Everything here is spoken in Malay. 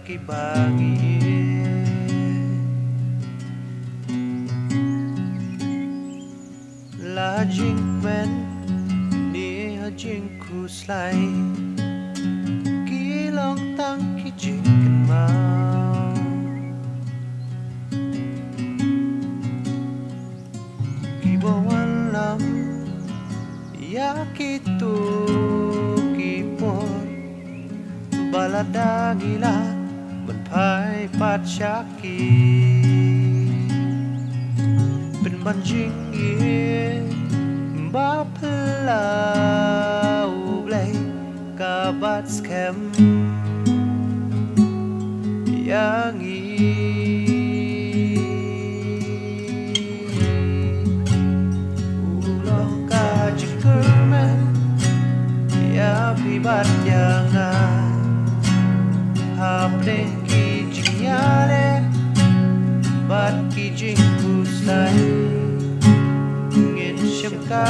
ki bangi la jing men ni ha jing ku slai ki long tang ki jing kan mau ki bawan lam ya ki tu ki por balada gilaมันพายปัดชักกีเป็นบันจิงเย่บ้าพลาวเลยกาบัดสแคมอย่างอูลองกาจิกเกอร์แมนยาพิบัติอย่างงาHapde ki jinyale bat ki jingku slai ngin shim ka